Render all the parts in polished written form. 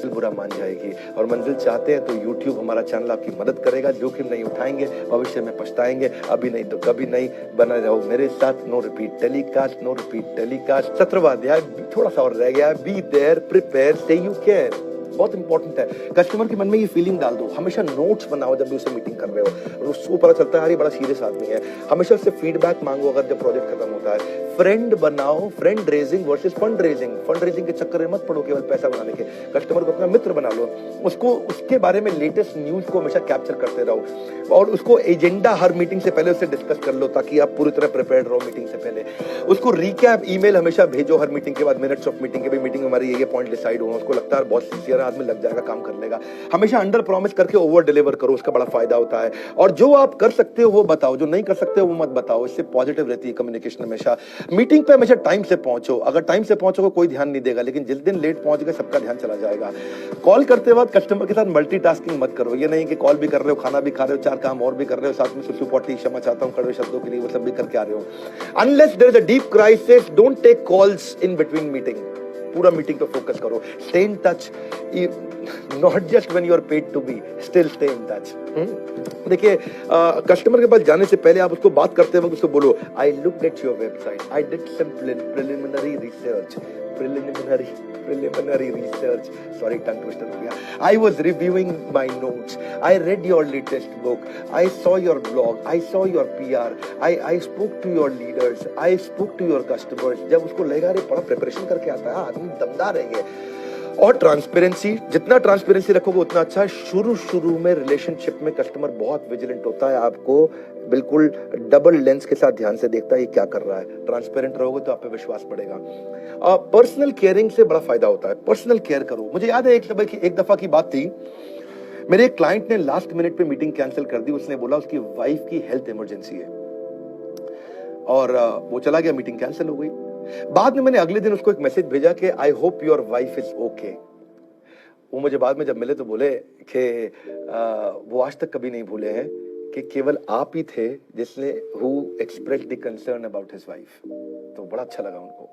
बुरा मान जाएगी। और मंजिल चाहते हैं तो YouTube हमारा चैनल आपकी मदद करेगा। जोखिम नहीं उठाएंगे, भविष्य में पछताएंगे, अभी नहीं तो कभी नहीं। बना रहो मेरे साथ। No repeat telecast, no repeat telecast. 17वां अध्याय थोड़ा सा और रह गया। Be there, prepare, say you care. बहुत इंपॉर्टेंट है। कस्टमर के मन में ये फीलिंग डाल दो। हमेशा नोट्स बनाओ जब भी उससे मीटिंग कर रहे हो, और उसको पता चलता है यार ये बड़ा सीरियस आदमी है। हमेशा उससे फीडबैक मांगो अगर जब प्रोजेक्ट खत्म होता है। फ्रेंड बनाओ, friend raising versus fund raising. Fund raising के चक्कर में मत पड़ो केवल पैसा बनाने के। कस्टमर को अपना मित्र बना लो, उसको उसके बारे में लेटेस्ट न्यूज को हमेशा कैप्चर करते रहो, और उसको एजेंडा हर मीटिंग से पहले उससे डिस्कस कर लो ताकि आप पूरी तरह प्रिपेयर्ड रहो मीटिंग से पहले। उसको रिकैप ईमेल हमेशा भेजो हर मीटिंग के बाद, मिनट्स ऑफ मीटिंग के भी। मीटिंग हमारी ये पॉइंट डिसाइड हुआ, उसको लगता है बहुत सिंसियर आदमी, लग जाएगा, काम कर लेगा। हमेशा अंडर प्रॉमिस करके ओवर डिलीवर करो, उसका बड़ा फायदा होता है। और जो आप कर सकते हो वो बताओ, जो नहीं कर सकते हो वो मत बताओ। इससे पॉजिटिव रहती है कम्युनिकेशन हमेशा। मीटिंग पे हमेशा टाइम से पहुंचो। अगर टाइम से पहुंचोगे कोई ध्यान नहीं देगा, लेकिन जिस दिन लेट पहुंच गए सबका ध्यान चला जाएगा। कॉल करते वक्त कस्टमर के साथ मल्टीटास्किंग मत करो। ये नहीं कि कॉल भी कर रहे हो, खाना भी खा रहे हो, 4 काम और भी कर रहे हो, साथ में सुसु पॉटी, क्षमा चाहता हूं कड़वे शब्दों के लिए, वो सब भी करके आ रहे हो। Unless there is a deep crisis, don't take calls in between meeting. पूरा मीटिंग पे फोकस करो। Stay in touch, not just when you are paid to be, still stay in touch. देखिए, कस्टमर के पास जाने से पहले आप उसको बात करते वक्त उसको बोलो, I looked at your website, I did some preliminary research, preliminary research, sorry tongue twister हो गया, I was reviewing my notes, I read your latest book, I saw your blog, I saw your PR, I spoke to your leaders, I spoke to your customers। जब उसको लगेगा अरे बड़ा preparation करके आता है, आदमी दमदार है ये। और ट्रांसपेरेंसी, जितना ट्रांसपेरेंसी रखोगे उतना अच्छा है। शुरू में रिलेशनशिप में कस्टमर बहुत विजिलेंट होता है, आपको बिल्कुल डबल लेंस के साथ ध्यान से देखता है ये क्या कर रहा है। ट्रांसपेरेंट रहोगे तो आप पे विश्वास बढ़ेगा। पर्सनल केयरिंग से बड़ा फायदा होता है। पर्सनल केयर करो। मुझे याद है एक दफा की बात थी, मेरे एक क्लाइंट ने लास्ट मिनट पे मीटिंग कैंसिल कर दी। उसने बोला उसकी वाइफ की हेल्थ इमरजेंसी है, और वो चला गया, मीटिंग कैंसिल हो गई। बाद में मैंने अगले दिन उसको एक मैसेज भेजा कि I hope your wife is okay. वो मुझे बाद में जब मिले तो बोले कि वो आज तक कभी नहीं भूले हैं कि केवल आप ही थे जिसने who expressed the concern about his wife. तो बड़ा अच्छा लगा उनको।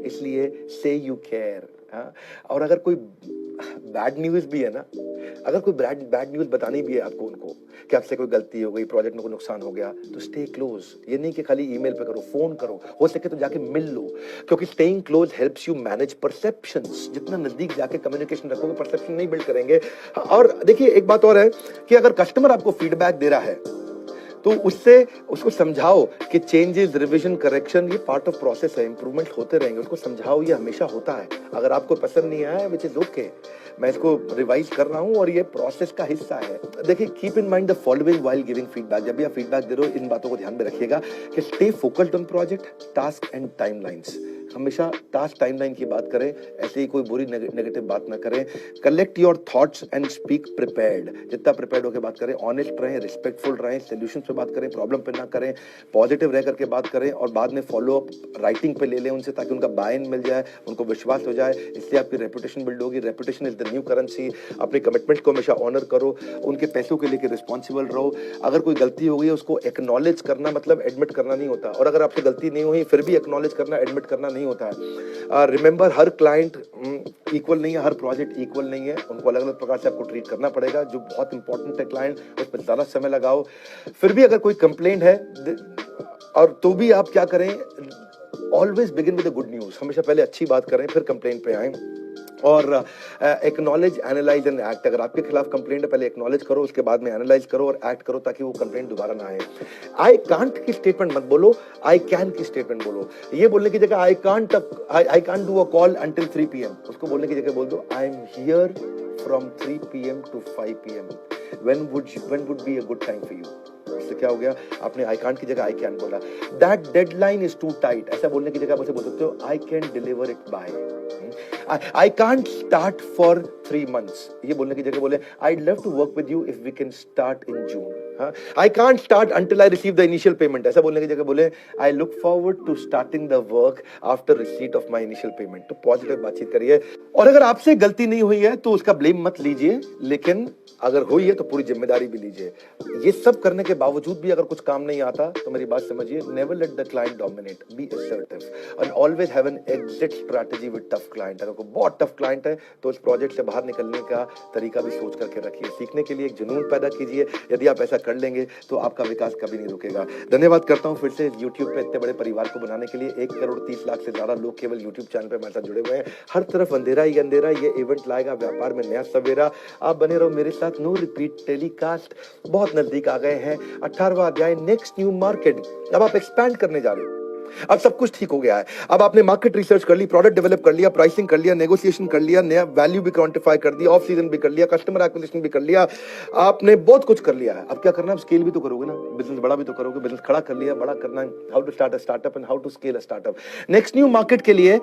इसलिए से यू केयर। और अगर कोई बैड न्यूज भी है ना, अगर कोई बैड न्यूज बतानी भी है आपको उनको कि आपसे कोई गलती हो गई, प्रोजेक्ट में कोई नुकसान हो गया, तो स्टे क्लोज। ये नहीं कि खाली ईमेल पे करो, फोन करो, हो सके तो जाके मिल लो, क्योंकि staying close helps you manage perceptions. जितना नजदीक जाके कम्युनिकेशन रखोगे, परसेप्शन नहीं बिल्ड करेंगे। और देखिए एक बात और है कि अगर कस्टमर आपको फीडबैक दे रहा है तो उससे उसको समझाओ कि चेंजेस, रिवीजन, करेक्शन ये पार्ट ऑफ प्रोसेस है, इंप्रूवमेंट होते रहेंगे। उसको समझाओ ये हमेशा होता है। अगर आपको पसंद नहीं आया, विच इज ओके, मैं इसको रिवाइज कर रहा हूं और ये प्रोसेस का हिस्सा है। देखिए, keep in mind the following while giving feedback. जब भी आप फीडबैक दे रहे हो इन बातों को ध्यान में रखिएगा कि stay focused on project, task and timelines. हमेशा टास्क टाइमलाइन की बात करें, ऐसे ही कोई बुरी नेगेटिव बात ना करें। Collect your thoughts and speak prepared. जितना प्रिपेयर्ड होकर बात करें, ऑनेस्ट रहें, रिस्पेक्टफुल रहें, सोल्यूशन पे बात करें, प्रॉब्लम पे ना करें, पॉजिटिव रह करके बात करें, और बाद में फॉलो अप राइटिंग पे ले लें उनसे, ताकि उनका बाय इन मिल जाए, उनको विश्वास हो जाए। इससे आपकी रेपुटेशन बिल्ड होगी। Reputation is the new currency. अपने कमिटमेंट को हमेशा ऑनर करो, उनके पैसों के लेके रिस्पॉन्सिबल रहो। अगर कोई गलती हो गई है उसको एक्नॉलेज करना मतलब एडमिट करना नहीं होता, और अगर आपसे गलती नहीं हुई फिर भी एक्नॉलेज करना, एडमिट करना नहीं होता है। रिमेंबर, हर क्लाइंट इक्वल नहीं है, हर प्रोजेक्ट इक्वल नहीं है, उनको अलग अलग प्रकार से आपको ट्रीट करना पड़ेगा। जो बहुत इंपॉर्टेंट है क्लाइंट, उस पर ज्यादा समय लगाओ। फिर भी अगर कोई कंप्लेंट है और तो भी आप क्या करें, always begin with the good news. हमेशा पहले अच्छी बात करें फिर कंप्लेंट पे आए। और एक्नॉलेज, एनालाइज एंड एक्ट। अगर आपके खिलाफ कंप्लेंट है, पहले एक्नॉलेज करो, उसके बाद में एनालाइज करो और एक्ट करो, ताकि वो कंप्लेंट दोबारा ना आए। आई कांट की स्टेटमेंट मत बोलो, आई कैन की स्टेटमेंट बोलो। ये बोलने की जगह I can't do a call until 3 PM, उसको बोलने की जगह बोल दो I am here from 3 PM to 5 PM। when would be a good time for you? इससे क्या हो गया, आपने आई कांट की जगह आई कैन बोला। That deadline is too tight, ऐसा बोलने की जगह आप उसे बोल सकते हो I can deliver it by. I can't start for 3 months, ये बोलने की जगह बोले I love to work with you if we can start in June. हाँ, I can't start until I receive the initial payment, ऐसा बोलने की जगह बोले I look forward to starting the work after receipt of my initial payment. तो positive बातचीत करिए, और अगर आपसे गलती नहीं हुई है तो उसका ब्लेम मत लीजिए, लेकिन अगर हुई है तो पूरी जिम्मेदारी भी लीजिए। ये सब करने के बावजूद भी अगर कुछ काम नहीं आता तो मेरी बात समझिए, never let the client dominate, be assertive and always have an exit strategy with tough client. अगर कोई बहुत टफ क्लाइंट है तो उस प्रोजेक्ट से बाहर निकलने का तरीका भी सोच करके रखिए। सीखने के लिए एक जुनून पैदा कीजिए, यदि आप ऐसा कर लेंगे तो आपका विकास कभी नहीं रुकेगा। धन्यवाद करता हूं फिर से YouTube पे इतने बड़े परिवार को बनाने के लिए। 1,30,00,000 से ज्यादा लोग केवल YouTube चैनल पे हमारे साथ जुड़े हुए हैं। हर तरफ अंधेरा ही अंधेरा, ये इवेंट लाएगा व्यापार में नया सवेरा। आप बने रहो मेरे साथ। नो रिपीट टेलीकास्ट बहुत नजदीक आ गए हैं। 18वां अध्याय, नेक्स्ट न्यू मार्केट। अब आप एक्सपैंड करने जा रहे हो, अब सब कुछ ठीक हो गया है। अब आपने मार्केट रिसर्च कर ली, प्रोडक्ट डेवलप कर लिया, प्राइसिंग कर लिया, नेगोशिएशन कर लिया, नया वैल्यू भी क्वांटिफाई कर दिया, ऑफ सीजन भी कर लिया, कस्टमर एक्विजिशन भी कर लिया, आपने बहुत कुछ कर लिया है। अब क्या करना है? स्केल भी तो करोगे ना, बिजनेस बड़ा भी तो करोगे। बिजनेस खड़ा कर लिया, बड़ा करना है। How to start a startup and how to scale a startup. Next new market के लिए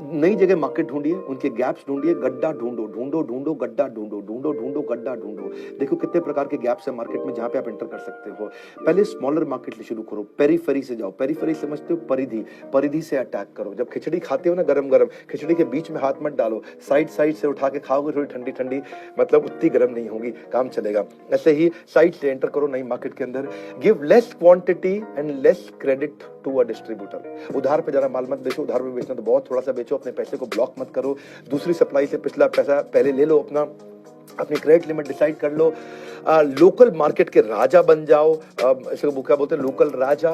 नई जगह मार्केट ढूंढिए, उनके गैप्स ढूंढिए, गड्ढा ढूंढो, ढूंढो ढूंढो गड्ढा ढूंढो, ढूंढो ढूंढो गड्ढा ढूंढो। देखो कितने प्रकार के गैप्स है मार्केट में जहां पे आप एंटर कर सकते हो। पहले स्मॉलर मार्केट से शुरू करो, पेरीफेरी से जाओ। पेरीफेरी समझते हो? परिधि, परिधि से अटैक करो। जब खिचड़ी खाते हो ना गरम गरम, खिचड़ी के बीच में हाथ मत डालो, साइड साइड से उठा के खाओगे, थोड़ी ठंडी ठंडी, मतलब उतनी गर्म नहीं होगी, काम चलेगा। ऐसे ही साइड से एंटर करो नई मार्केट के अंदर। Give less quantity and less credit to a distributor. उधार पे ज्यादा माल मत बेचो, उधार पे बेचना तो बहुत थोड़ा सा बेचो। अपने पैसे को ब्लॉक मत करो, दूसरी सप्लाई से पिछला पैसा पहले ले लो, अपनी क्रेडिट लिमिट डिसाइड कर लो। लोकल मार्केट के राजा बन जाओ, इसको क्या बोलते हैं, लोकल राजा।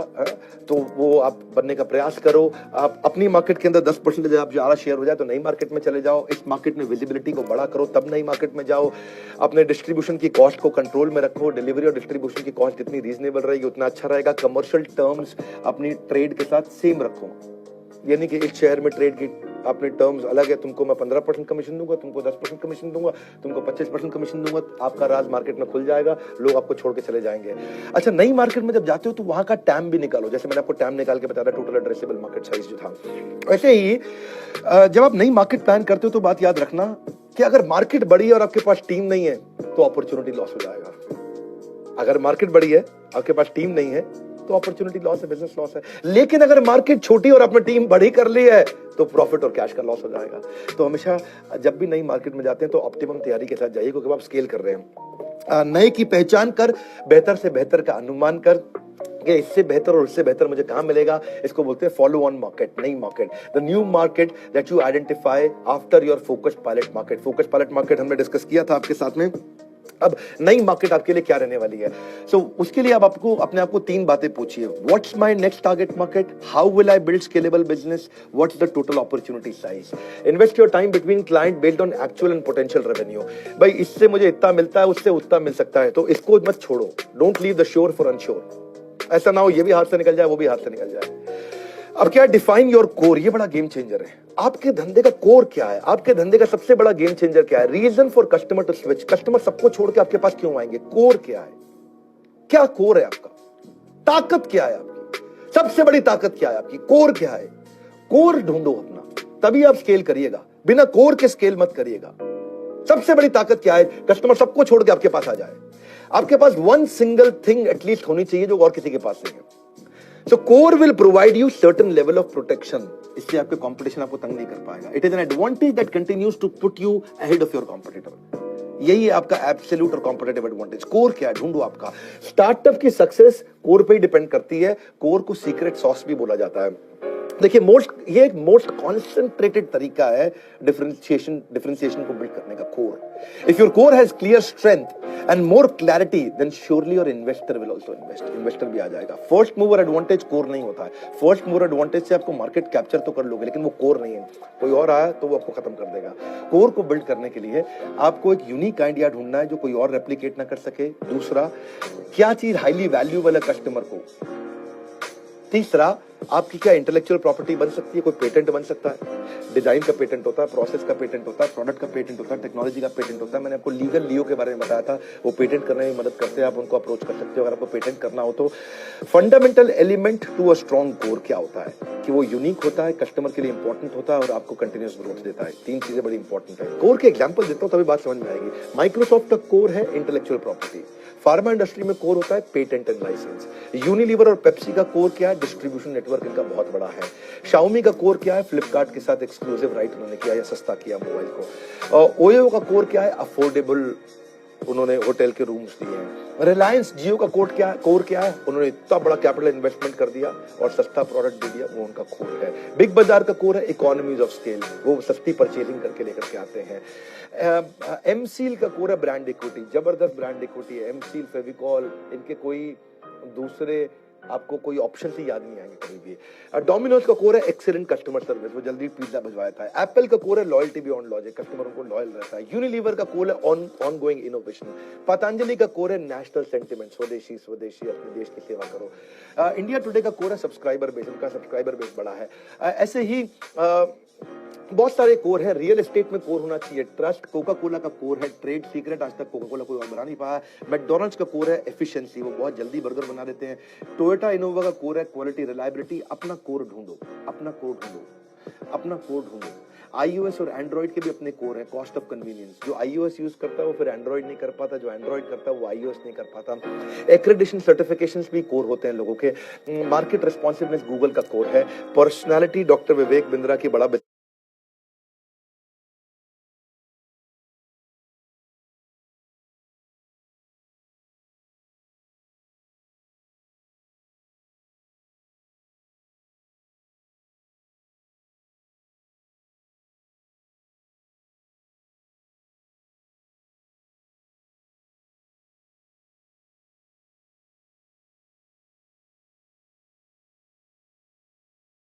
तो वो आप बनने का प्रयास करो। आप अपनी मार्केट के अंदर 10% आप ज्यादा शेयर हो जाए तो नई मार्केट में चले जाओ। इस मार्केट में विजिबिलिटी को बड़ा करो, तब नई मार्केट में जाओ। अपने डिस्ट्रीब्यूशन की कॉस्ट को कंट्रोल में रखो। डिलीवरी और डिस्ट्रीब्यूशन की कॉस्ट जितनी रीजनेबल रहेगी उतना अच्छा रहेगा। कमर्शियल टर्म्स अपनी ट्रेड के साथ सेम रखो, यानी कि एक शहर में ट्रेड की अपने टर्म्स अलग है। तुमको मैं 15% कमीशन दूंगा, तुमको 10% कमीशन दूंगा, तुमको 25% कमीशन दूंगा। आपका राज मार्केट में खुल जाएगा, लोग आपको छोड़ के चले जाएंगे। अच्छा, नई मार्केट में जब जाते हो तो वहां का टैम भी निकालो। जैसे मैंने आपको टैम निकाल के बताया था, टोटल एड्रेसेबल मार्केट साइज जो था। वैसे ही जब आप नई मार्केट प्लान करते हो तो बात याद रखना कि अगर मार्केट बड़ी है और आपके पास टीम नहीं है तो अपॉर्चुनिटी लॉस हो जाएगा। अगर मार्केट बड़ी है, आपके पास टीम नहीं है तो अपॉर्चुनिटी लॉस है, बिजनेस लॉस है। लेकिन अगर मार्केट छोटी और आपने टीम बड़ी कर ली है तो प्रॉफिट और कैश का लॉस हो जाएगा। तो हमेशा जब भी नई मार्केट में जाते हैं तो ऑप्टिमम तैयारी के साथ जाइए, क्योंकि आप स्केल कर रहे हैं। नए की पहचान कर, बेहतर से बेहतर का अनुमान कर कि इससे बेहतर और इससे बेहतर मुझे कहां मिलेगा। इसको बोलते हैं फॉलो ऑन मार्केट, नई market, the new market that you identify after your focused pilot market. Focused pilot market हमने डिस्कस किया था आपके साथ में। अब नई मार्केट आपके लिए क्या रहने वाली है? उसके लिए आप आपको अपने आप को 3 बातें पूछिए। What's my next target market, how will I build scalable business, what's the total opportunity size. Invest your time between client based on actual and potential revenue. भाई इससे मुझे इतना मिलता है, उससे उतना मिल सकता है, तो इसको मत छोड़ो। Don't leave the sure for unsure. ऐसा ना हो ये भी हाथ से निकल जाए, वो भी हाथ से निकल जाए। अब क्या, डिफाइन योर कोर, ये बड़ा गेम चेंजर है। आपके धंधे का कोर क्या है? आपके धंधे का सबसे बड़ा गेम चेंजर क्या है? Reason for customer to switch. Customer सबको छोड़ के आपके पास क्यों आएंगे? कोर क्या है? क्या कोर है आपका? ताकत क्या है आपकी? सबसे बड़ी ताकत क्या है आपकी? कोर क्या है? कोर ढूंढो अपना, तभी आप स्केल करिएगा। बिना कोर के स्केल मत करिएगा। सबसे बड़ी ताकत क्या है? कस्टमर सबको छोड़ के आपके पास आ जाए। आपके पास वन सिंगल थिंग एटलीस्ट होनी चाहिए जो और किसी के पास नहीं है। So core will provide you certain level of protection. इससे आपके कंपटीशन आपको तंग नहीं कर पाएगा. It is an advantage that continues to put you ahead of your competitor. यही है आपका एब्सोल्यूट और कॉम्पिटिटिव एडवांटेज। कोर क्या है? ढूंढो आपका। स्टार्टअप की सक्सेस कोर पे ही डिपेंड करती है। कोर को सीक्रेट सॉस भी बोला जाता है। देखिए, ये एक मोस्ट कॉन्सेंट्रेटेड तरीका है डिफरेंशिएशन को बिल्ड करने का। Core, if your core has clear strength and more clarity, then surely your investor will also invest. Investor भी आ जाएगा। फर्स्ट मूवर एडवांटेज कोर नहीं होता है। फर्स्ट मूवर एडवांटेज से आपको मार्केट कैप्चर तो कर लोगे, लेकिन वो कोर नहीं है। कोई और आया तो वो आपको खत्म कर देगा। कोर को बिल्ड करने के लिए आपको एक यूनिक आइडिया ढूंढना है जो कोई और रेप्लिकेट ना कर सके। दूसरा, क्या चीज हाईली वैल्यूएबल है कस्टमर को। तीसरा, आपकी क्या इंटेलेक्चुअल प्रॉपर्टी बन सकती है? कोई पेटेंट बन सकता है। डिजाइन का पेटेंट होता है, प्रोसेस का पेटेंट होता है, प्रोडक्ट का पेटेंट होता है, टेक्नोलॉजी का पेटेंट होता है। मैंने आपको लीगल लियो के बारे में बताया था, वो पेटेंट करने में मदद करते हैं। आप उनको अप्रोच कर सकते हो अगर आपको पेटेंट करना हो तो। Fundamental element to a strong core क्या होता है कि वो यूनिक होता है, कस्टमर के लिए इंपॉर्टेंट होता है और आपको कंटिन्यूस ग्रोथ देता है। 3 चीजें बड़ी इंपॉर्टेंट है। कोर के एग्जांपल देता हूं तभी बात समझ में आएगी। माइक्रोसॉफ्ट का कोर है इंटेलेक्चुअल प्रॉपर्टी। फार्मा इंडस्ट्री में कोर होता है पेटेंट एंड लाइसेंस। यूनिलीवर और पेप्सी का कोर क्या है? डिस्ट्रीब्यूशन नेटवर्क इनका बहुत बड़ा है। शाओमी का कोर क्या है? फ्लिपकार्ट के साथ एक्सक्लूसिव राइट उन्होंने किया या सस्ता किया मोबाइल को। ओयो का कोर क्या है? अफोर्डेबल, उन्होंने होटल के रूम्स दिए हैं। रिलायंस जियो का कोर क्या है? उन्होंने इतना बड़ा कैपिटल इन्वेस्टमेंट कर दिया और सस्ता प्रोडक्ट दे दिया, वो उनका कोर है। बिग बाजार का कोर है इकोनॉमीज ऑफ स्केल, वो सस्ती परचेजिंग करके लेकर के आते हैं। एमसील का कोर है ब्रांड इक्विटी, जबरदस्त ब्रांड इक्विटी है। एमसील, फेविकॉल, इनके कोई दूसरे आपको कोई ऑप्शन ही याद नहीं आएंगे कभी भी। डोमिनोज का कोर है एक्सीलेंट कस्टमर सर्विस, वो जल्दी पिज्जा भिजवाता है। एप्पल का कोर है लॉयल्टी बियॉन्ड लॉजिक, कस्टमर उनको लॉयल रहता है। यूनिलीवर का कोर है ऑनगोइंग इनोवेशन। पतंजलि का कोर है नेशनल सेंटिमेंट, स्वदेशी स्वदेशी, अपने देश की सेवा करो। इंडिया टुडे का कोर है सब्सक्राइबर बेस, उनका सब्सक्राइबर बेस बड़ा है। ऐसे ही बहुत सारे कोर है। रियल एस्टेट में कोर होना चाहिए ट्रस्ट। कोका कोला का कोर है ट्रेड सीक्रेट, आज तक कोका कोला कोई और बना नहीं पाया। मैकडोनल्ड्स का कोर है एफिशिएंसी, वो बहुत जल्दी बर्गर बना देते हैं। टोयोटा इनोवा का कोर है क्वालिटी रिलायबिलिटी। अपना कोर ढूंढो, अपना कोर ढूंढो, अपना कोर ढूंढो। iOS और एंड्रॉइड के भी अपने कोर है। कॉस्ट ऑफ कन्वीनियंस, जो iOS यूज करता है वो फिर एंड्रॉइड नहीं कर पाता, जो एंड्रॉइड करता है वो iOS नहीं कर पाता। एक्रेडिटेशन सर्टिफिकेशंस भी कोर होते हैं लोगों के। मार्केट रिस्पॉन्सिवनेस गूगल का कोर है। पर्सनालिटी डॉक्टर विवेक बिंद्रा की बड़ा